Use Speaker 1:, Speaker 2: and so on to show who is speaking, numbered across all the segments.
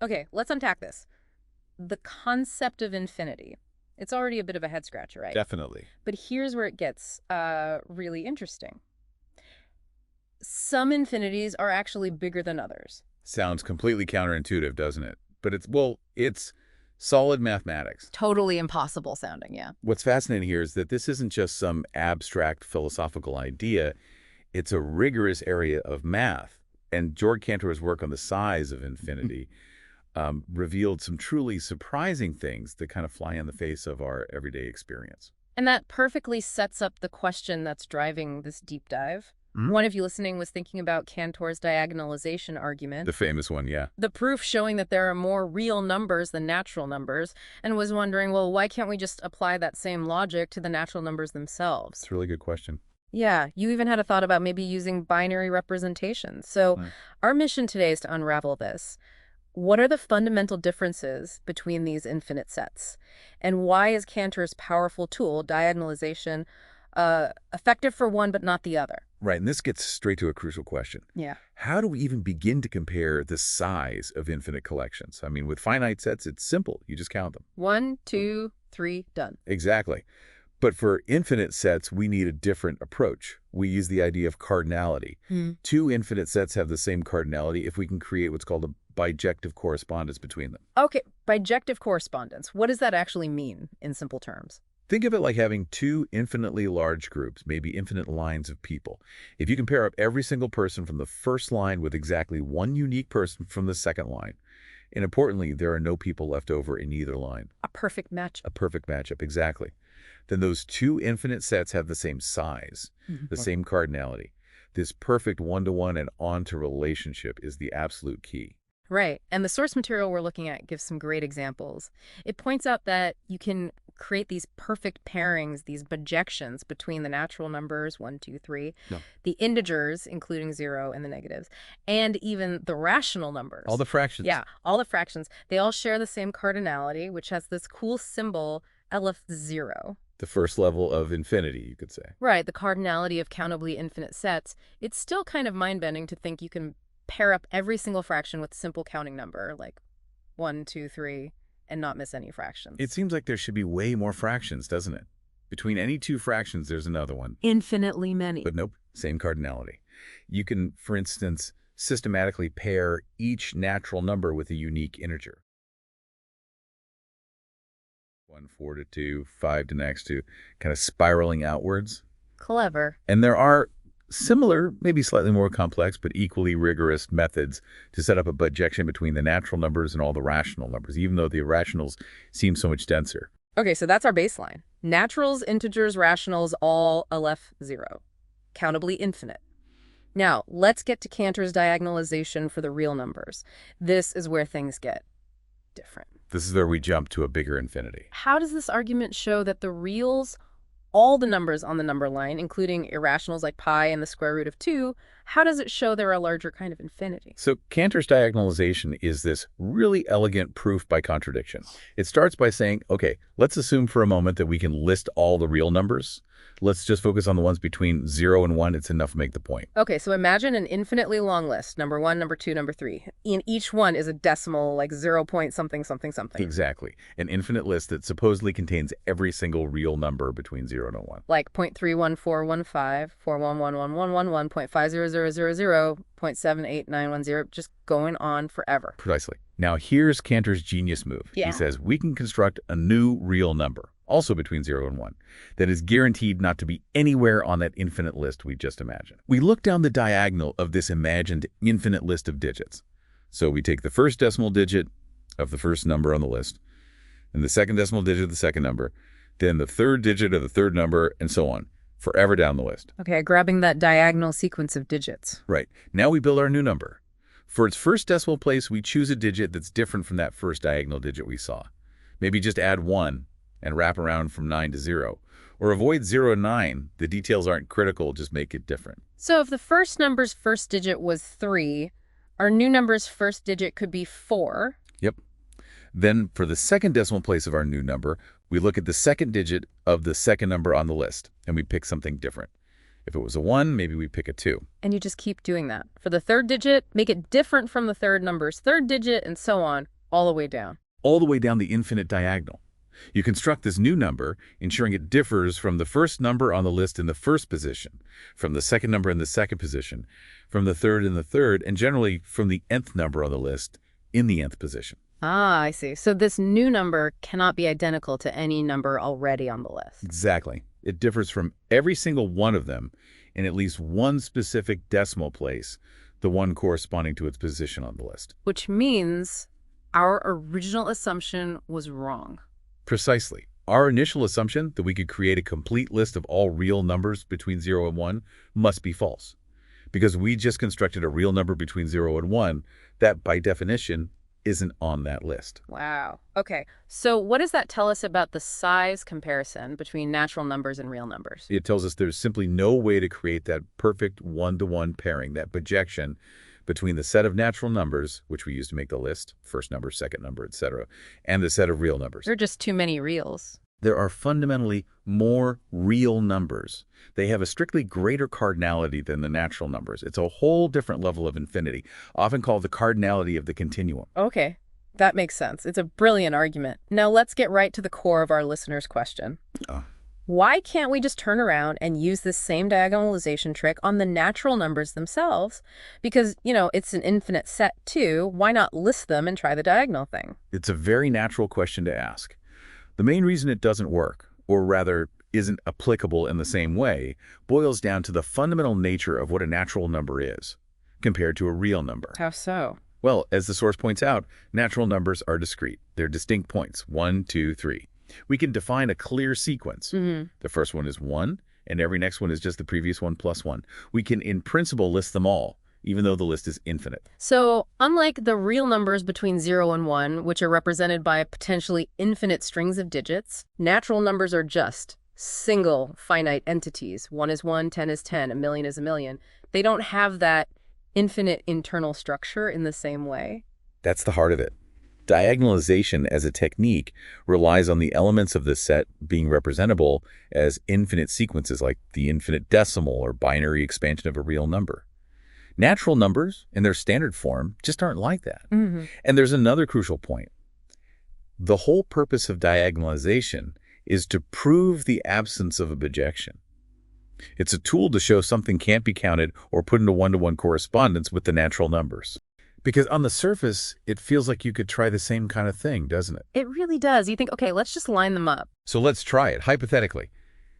Speaker 1: Okay, let's unpack this. The concept of infinity. It's already a bit of a head scratcher, right?
Speaker 2: Definitely.
Speaker 1: But here's where it gets really interesting. Some infinities are actually bigger than others.
Speaker 2: Sounds completely counterintuitive, doesn't it? But it's solid mathematics.
Speaker 1: Totally impossible sounding, yeah.
Speaker 2: What's fascinating here is that this isn't just some abstract philosophical idea. It's a rigorous area of math. And George Cantor's work on the size of infinity revealed some truly surprising things that kind of fly in the face of our everyday experience.
Speaker 1: And that perfectly sets up the question that's driving this deep dive.
Speaker 2: Hmm?
Speaker 1: One of you listening was thinking about Cantor's diagonalization argument,
Speaker 2: The famous one, yeah.
Speaker 1: the proof showing that there are more real numbers than natural numbers, and was wondering, well, why can't we just apply that same logic to the natural numbers themselves?
Speaker 2: It's a really good question.
Speaker 1: Yeah, you even had a thought about maybe using binary representations. So
Speaker 2: Right.
Speaker 1: our mission today is to unravel this. What are the fundamental differences between these infinite sets? And why is Cantor's powerful tool, diagonalization, effective for one but not the other?
Speaker 2: Right, and this gets straight to a crucial question.
Speaker 1: Yeah.
Speaker 2: How do we even begin to compare the size of infinite collections? I mean, with finite sets, it's simple. You just count them.
Speaker 1: One, two, three, done.
Speaker 2: Exactly. But for infinite sets, we need a different approach. We use the idea of cardinality.
Speaker 1: Hmm.
Speaker 2: Two infinite sets have the same cardinality if we can create what's called a bijective correspondence between them.
Speaker 1: Okay, bijective correspondence. What does that actually mean in simple terms?
Speaker 2: Think of it like having two infinitely large groups, maybe infinite lines of people. If you can pair up every single person from the first line with exactly one unique person from the second line, and importantly, there are no people left over in either line.
Speaker 1: A perfect match.
Speaker 2: A perfect matchup, exactly. Then those two infinite sets have the same size, the
Speaker 1: Mhm.
Speaker 2: same cardinality. This perfect one-to-one and on-to relationship is the absolute key.
Speaker 1: Right. And the source material we're looking at gives some great examples. It points out that you can create these perfect pairings, these bijections between the natural numbers, 1, 2, 3,
Speaker 2: No.
Speaker 1: the integers, including 0 and the negatives, and even the rational
Speaker 2: All
Speaker 1: numbers.
Speaker 2: the fractions.
Speaker 1: Yeah, all the fractions. They all share the same cardinality, which has this cool symbol, LF0.
Speaker 2: The first level of infinity, you could say.
Speaker 1: Right, the cardinality of countably infinite sets. It's still kind of mind-bending to think you can pair up every single fraction with a simple counting number, like 1, 2, 3, and not miss any
Speaker 2: It
Speaker 1: fractions.
Speaker 2: seems like there should be way more fractions, doesn't it? Between any two fractions, there's another one.
Speaker 1: Infinitely many.
Speaker 2: But nope, same cardinality. You can, for instance, systematically pair each natural number with a unique integer. 1, 4 to 2, 5 to next to, kind of spiraling outwards.
Speaker 1: Clever.
Speaker 2: And there are similar, maybe slightly more complex, but equally rigorous methods to set up a bijection between the natural numbers and all the rational numbers, even though the irrationals seem so much denser.
Speaker 1: Okay, so that's our baseline. Naturals, integers, rationals, all LF0. Countably infinite. Now, let's get to Cantor's diagonalization for the real numbers. This is where things get different.
Speaker 2: This is where we jump to a bigger infinity.
Speaker 1: How does this argument show that the reals, all the numbers on the number line, including irrationals like pi and the square root of 2, how does it show they're a larger kind of infinity?
Speaker 2: So Cantor's diagonalization is this really elegant proof by contradiction. It starts by saying, okay, let's assume for a moment that we can list all the real numbers. Let's just focus on the ones between 0 and 1. It's enough to make the point.
Speaker 1: Okay, so imagine an infinitely long list, number 1, number 2, number 3. And each one is a decimal, like 0 point something, something, something.
Speaker 2: Exactly. An infinite list that supposedly contains every single real number between 0 and 1.
Speaker 1: Like 0.31415, 4111111, 0.50000, 0.78910, just going on forever.
Speaker 2: Precisely. Now, here's Cantor's genius move.
Speaker 1: Yeah.
Speaker 2: He says we can construct a new real number, also between 0 and 1, that is guaranteed not to be anywhere on that infinite list we just imagined. We look down the diagonal of this imagined infinite list of digits. So we take the first decimal digit of the first number on the list, and the second decimal digit of the second number, then the third digit of the third number, and so on, forever down the list.
Speaker 1: Okay, grabbing that diagonal sequence of digits.
Speaker 2: Right. Now we build our new number. For its first decimal place, we choose a digit that's different from that first diagonal digit we saw. Maybe just add 1 and wrap around from 9 to 0. Or avoid 0 and 9. The details aren't critical, just make it different.
Speaker 1: So if the first number's first digit was 3, our new number's first digit could be 4.
Speaker 2: Yep. Then for the second decimal place of our new number, we look at the second digit of the second number on the list, and we pick something different. If it was a 1, maybe we pick a 2.
Speaker 1: And you just keep doing that. For the third digit, make it different from the third number's third digit, and so on, all the way down.
Speaker 2: All the way down the infinite diagonal. You construct this new number, ensuring it differs from the first number on the list in the first position, from the second number in the second position, from the third in the third, and generally from the nth number on the list in the nth position.
Speaker 1: Ah, I see. So this new number cannot be identical to any number already on the list.
Speaker 2: Exactly. It differs from every single one of them in at least one specific decimal place, the one corresponding to its position on the list.
Speaker 1: Which means our original assumption was wrong.
Speaker 2: Precisely. Our initial assumption that we could create a complete list of all real numbers between 0 and 1 must be false. Because we just constructed a real number between 0 and 1 that, by definition, isn't on that list.
Speaker 1: Wow. Okay. So what does that tell us about the size comparison between natural numbers and real numbers?
Speaker 2: It tells us there's simply no way to create that perfect one-to-one pairing, that projection between the set of natural numbers, which we use to make the list, first number, second number, etc., and the set of real numbers.
Speaker 1: There are just too many reals.
Speaker 2: There are fundamentally more real numbers. They have a strictly greater cardinality than the natural numbers. It's a whole different level of infinity, often called the cardinality of the continuum.
Speaker 1: Okay. That makes sense. It's a brilliant argument. Now let's get right to the core of our listener's question. Why can't we just turn around and use this same diagonalization trick on the natural numbers themselves? Because, it's an infinite set too. Why not list them and try the diagonal thing?
Speaker 2: It's a very natural question to ask. The main reason it doesn't work, or rather isn't applicable in the same way, boils down to the fundamental nature of what a natural number is, compared to a real number.
Speaker 1: How so?
Speaker 2: Well, as the source points out, natural numbers are discrete. They're distinct points, 1, 2, 3. We can define a clear sequence. The first one is 1, and every next one is just the previous one plus 1. We can, in principle, list them all, even though the list is infinite.
Speaker 1: So, unlike the real numbers between 0 and 1, which are represented by potentially infinite strings of digits, natural numbers are just single finite entities. 1 is 1, 10 is 10, a million is a million. They don't have that infinite internal structure in the same way.
Speaker 2: That's the heart of it. Diagonalization as a technique relies on the elements of the set being representable as infinite sequences, like the infinite decimal or binary expansion of a real number. Natural numbers, in their standard form, just aren't like that. And there's another crucial point. The whole purpose of diagonalization is to prove the absence of a projection. It's a tool to show something can't be counted or put into one-to-one correspondence with the natural numbers. Because on the surface, it feels like you could try the same kind of thing, doesn't it?
Speaker 1: It really does. You think, okay, let's just line them up.
Speaker 2: So let's try it, hypothetically.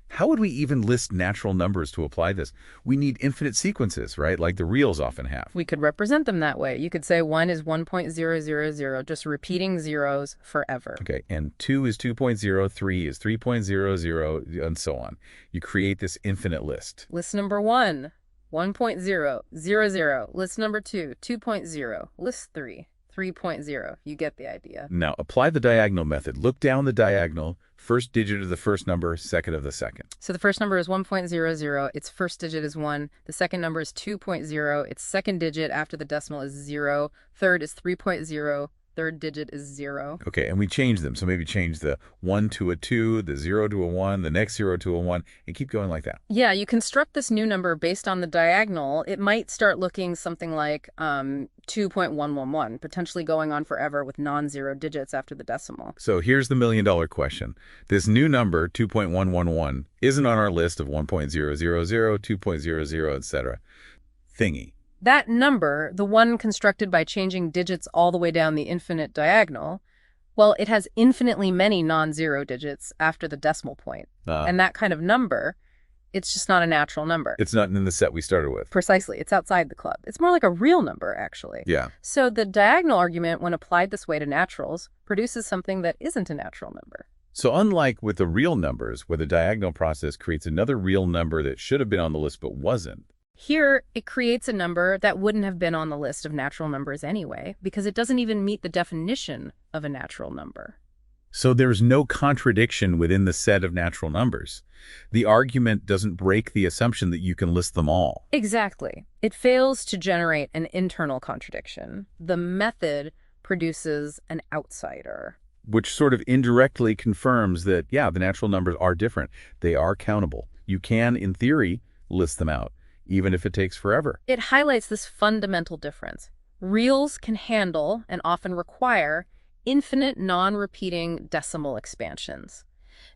Speaker 2: How would we even list natural numbers to apply this? We need infinite sequences, right? Like the reals often have.
Speaker 1: We could represent them that way. You could say 1 is 1.000, just repeating zeros forever.
Speaker 2: Okay, and 2 is 2.0, 3 is 3.00, and so on. You create this infinite list.
Speaker 1: List number 1. 1.000. List number 2, 2.0. List 3, 3.0. You get the idea.
Speaker 2: Now, apply the diagonal method. Look down the diagonal, first digit of the first number, second of the second.
Speaker 1: So the first number is 1.00. Its first digit is 1. The second number is 2.0. Its second digit after the decimal is 0. Third is 3.0. Third digit is 0.
Speaker 2: Okay, and we change them. So maybe change the 1 to a 2, the 0 to a 1, the next 0 to a 1, and keep going like that.
Speaker 1: Yeah, you construct this new number based on the diagonal. It might start looking something like 2.111, potentially going on forever with non-zero digits after the decimal.
Speaker 2: So here's the million-dollar question. This new number, 2.111, isn't on our list of 1.000, 2.00, etc. Thingy.
Speaker 1: That number, the one constructed by changing digits all the way down the infinite diagonal, well, it has infinitely many non-zero digits after the decimal point. And that kind of number, it's just not a natural number.
Speaker 2: It's not in the set we started with.
Speaker 1: Precisely. It's outside the club. It's more like a real number, actually.
Speaker 2: Yeah.
Speaker 1: So the diagonal argument, when applied this way to naturals, produces something that isn't a natural number.
Speaker 2: So unlike with the real numbers, where the diagonal process creates another real number that should have been on the list but wasn't,
Speaker 1: here, it creates a number that wouldn't have been on the list of natural numbers anyway, because it doesn't even meet the definition of a natural number.
Speaker 2: So there's no contradiction within the set of natural numbers. The argument doesn't break the assumption that you can list them all.
Speaker 1: Exactly. It fails to generate an internal contradiction. The method produces an outsider.
Speaker 2: Which sort of indirectly confirms that, yeah, the natural numbers are different. They are countable. You can, in theory, lists them out, even if it takes forever.
Speaker 1: It highlights this fundamental difference. Reals can handle, and often require, infinite non-repeating decimal expansions.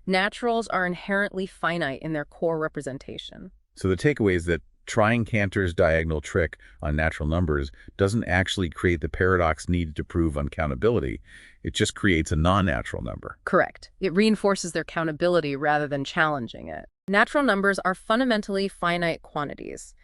Speaker 1: Naturals are inherently finite in their core representation.
Speaker 2: So the takeaway is that trying Cantor's diagonal trick on natural numbers doesn't actually create the paradox needed to prove uncountability. It just creates a non-natural number.
Speaker 1: Correct. It reinforces their countability rather than challenging it. Natural numbers are fundamentally finite quantities.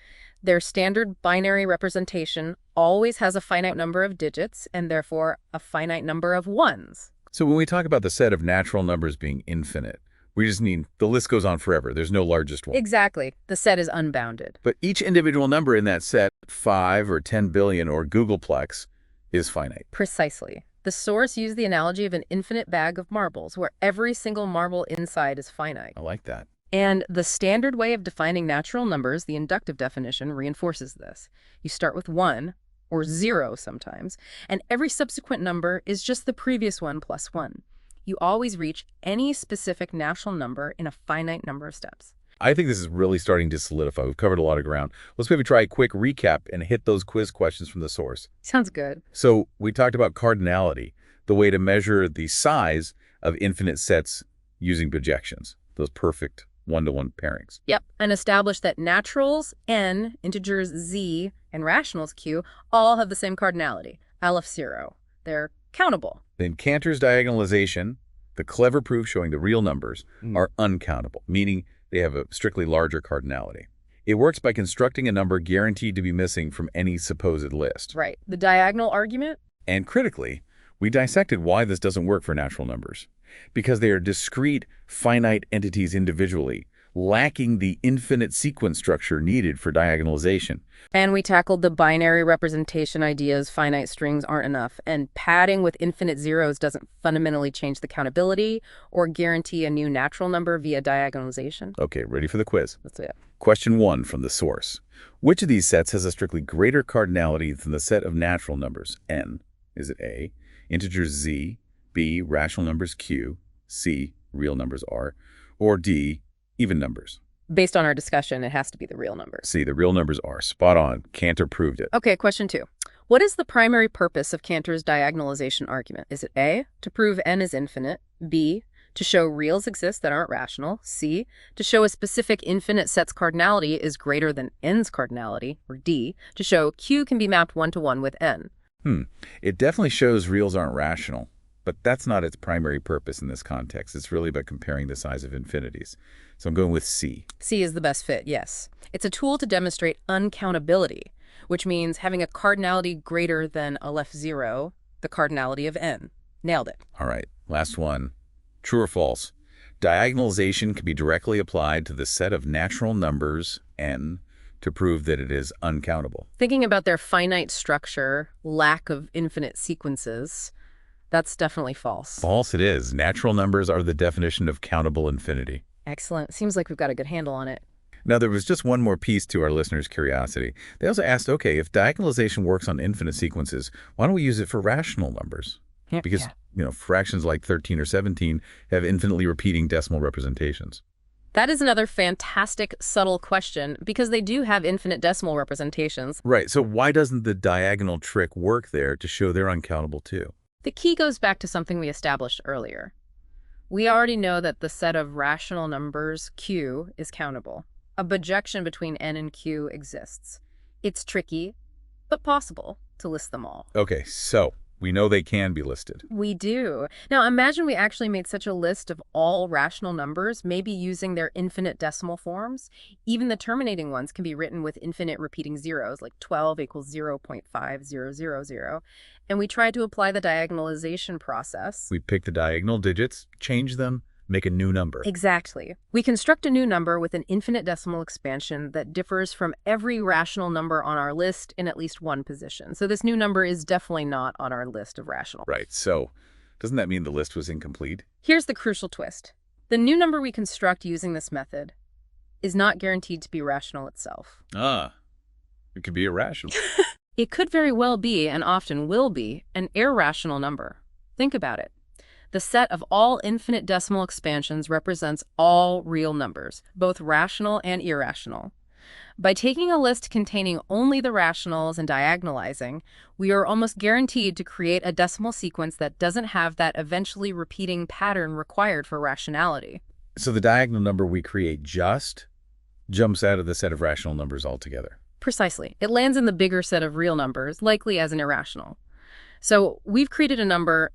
Speaker 1: Their standard binary representation always has a finite number of digits and therefore a finite number of ones.
Speaker 2: So when we talk about the set of natural numbers being infinite, we just mean the list goes on forever. There's no largest one.
Speaker 1: Exactly. The set is unbounded.
Speaker 2: But each individual number in that set, 5 or 10 billion or Googleplex, is finite.
Speaker 1: Precisely. The source used the analogy of an infinite bag of marbles, where every single marble inside is finite.
Speaker 2: I like that.
Speaker 1: And the standard way of defining natural numbers, the inductive definition, reinforces this. You start with 1, or 0 sometimes, and every subsequent number is just the previous one plus 1. You always reach any specific natural number in a finite number of steps.
Speaker 2: I think this is really starting to solidify. We've covered a lot of ground. Let's maybe try a quick recap and hit those quiz questions from the source.
Speaker 1: Sounds good.
Speaker 2: So we talked about cardinality, the way to measure the size of infinite sets using projections, those perfect one-to-one pairings.
Speaker 1: Yep, and established that naturals, n, integers z, and rationals q, all have the same cardinality, Aleph 0. They're countable.
Speaker 2: In Cantor's diagonalization, the clever proof showing the real numbers are uncountable, meaning they have a strictly larger cardinality. It works by constructing a number guaranteed to be missing from any supposed list.
Speaker 1: Right. The diagonal argument?
Speaker 2: And critically, we dissected why this doesn't work for natural numbers. Because they are discrete, finite entities individually, lacking the infinite sequence structure needed for diagonalization.
Speaker 1: And we tackled the binary representation ideas, finite strings aren't enough, and padding with infinite zeros doesn't fundamentally change the countability or guarantee a new natural number via diagonalization.
Speaker 2: Okay, ready for the quiz.
Speaker 1: Let's do it.
Speaker 2: Question 1 from the source. Which of these sets has a strictly greater cardinality than the set of natural numbers, n? Is it A, integers z, B, rational numbers q, C, real numbers r, or D, even numbers?
Speaker 1: Based on our discussion, it has to be the real numbers.
Speaker 2: C, the real numbers are. Spot on. Cantor proved it.
Speaker 1: Okay, question 2. What is the primary purpose of Cantor's diagonalization argument? Is it A, to prove n is infinite, B, to show reals exist that aren't rational, C, to show a specific infinite set's cardinality is greater than n's cardinality, or D, to show q can be mapped one-to-one with n?
Speaker 2: It definitely shows reals aren't rational, but that's not its primary purpose in this context. It's really about comparing the size of infinities. So I'm going with C.
Speaker 1: C is the best fit, yes. It's a tool to demonstrate uncountability, which means having a cardinality greater than Aleph 0, the cardinality of n. Nailed it.
Speaker 2: All right, last one. True or false? Diagonalization can be directly applied to the set of natural numbers, n, to prove that it is uncountable.
Speaker 1: Thinking about their finite structure, lack of infinite sequences, that's definitely false.
Speaker 2: False it is. Natural numbers are the definition of countable infinity.
Speaker 1: Excellent. Seems like we've got a good handle on it.
Speaker 2: Now, there was just one more piece to our listeners' curiosity. They also asked, okay, if diagonalization works on infinite sequences, why don't we use it for rational numbers? Because, fractions like 13 or 17 have infinitely repeating decimal representations.
Speaker 1: That is another fantastic, subtle question, because they do have infinite decimal representations.
Speaker 2: Right. So why doesn't the diagonal trick work there to show they're uncountable too?
Speaker 1: The key goes back to something we established earlier. We already know that the set of rational numbers, q, is countable. A bijection between n and q exists. It's tricky, but possible, to list them all.
Speaker 2: Okay, so we know they can be listed.
Speaker 1: We do. Now imagine we actually made such a list of all rational numbers, maybe using their infinite decimal forms. Even the terminating ones can be written with infinite repeating zeros, like 12 equals 0.5000. And we tried to apply the diagonalization process.
Speaker 2: We pick the diagonal digits, change them, make a new number.
Speaker 1: Exactly. We construct a new number with an infinite decimal expansion that differs from every rational number on our list in at least one position. So this new number is definitely not on our list of rational.
Speaker 2: Right. So doesn't that mean the list was incomplete?
Speaker 1: Here's the crucial twist. The new number we construct using this method is not guaranteed to be rational itself.
Speaker 2: It could be irrational.
Speaker 1: It could very well be, and often will be, an irrational number. Think about it. The set of all infinite decimal expansions represents all real numbers, both rational and irrational. By taking a list containing only the rationals and diagonalizing, we are almost guaranteed to create a decimal sequence that doesn't have that eventually repeating pattern required for rationality.
Speaker 2: So the diagonal number we create just jumps out of the set of rational numbers altogether.
Speaker 1: Precisely. It lands in the bigger set of real numbers, likely as an irrational. So we've created a number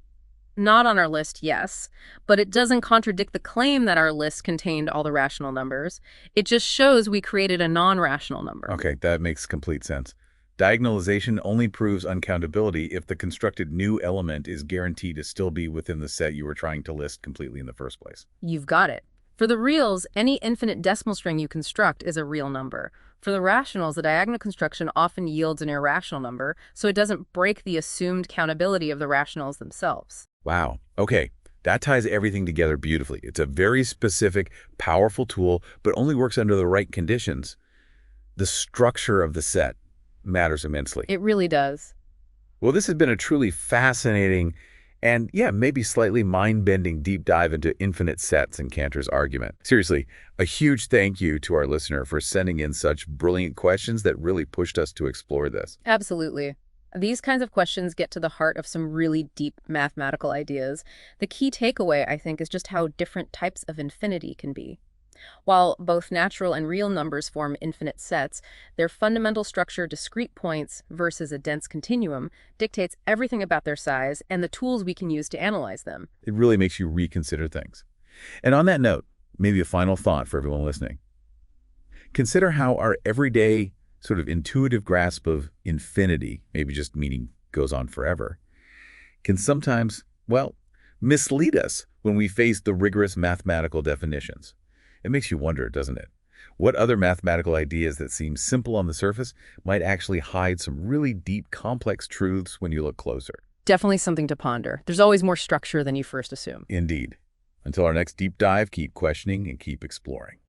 Speaker 1: not on our list, yes, but it doesn't contradict the claim that our list contained all the rational numbers. It just shows we created a non-rational number.
Speaker 2: Okay, that makes complete sense. Diagonalization only proves uncountability if the constructed new element is guaranteed to still be within the set you were trying to list completely in the first place.
Speaker 1: You've got it. For the reals, any infinite decimal string you construct is a real number. For the rationals, the diagonal construction often yields an irrational number, so it doesn't break the assumed countability of the rationals themselves.
Speaker 2: Wow. Okay, that ties everything together beautifully. It's a very specific, powerful tool, but only works under the right conditions. The structure of the set matters immensely.
Speaker 1: It really does.
Speaker 2: Well, this has been a truly fascinating and, yeah, maybe slightly mind-bending deep dive into infinite sets and Cantor's argument. Seriously, a huge thank you to our listener for sending in such brilliant questions that really pushed us to explore this.
Speaker 1: Absolutely. These kinds of questions get to the heart of some really deep mathematical ideas. The key takeaway, I think, is just how different types of infinity can be. While both natural and real numbers form infinite sets, their fundamental structure, discrete points versus a dense continuum, dictates everything about their size and the tools we can use to analyze them.
Speaker 2: It really makes you reconsider things. And on that note, maybe a final thought for everyone listening. Consider how our everyday sort of intuitive grasp of infinity, maybe just meaning goes on forever, can sometimes, well, mislead us when we face the rigorous mathematical definitions. It makes you wonder, doesn't it? What other mathematical ideas that seem simple on the surface might actually hide some really deep, complex truths when you look closer?
Speaker 1: Definitely something to ponder. There's always more structure than you first assume.
Speaker 2: Indeed. Until our next deep dive, keep questioning and keep exploring.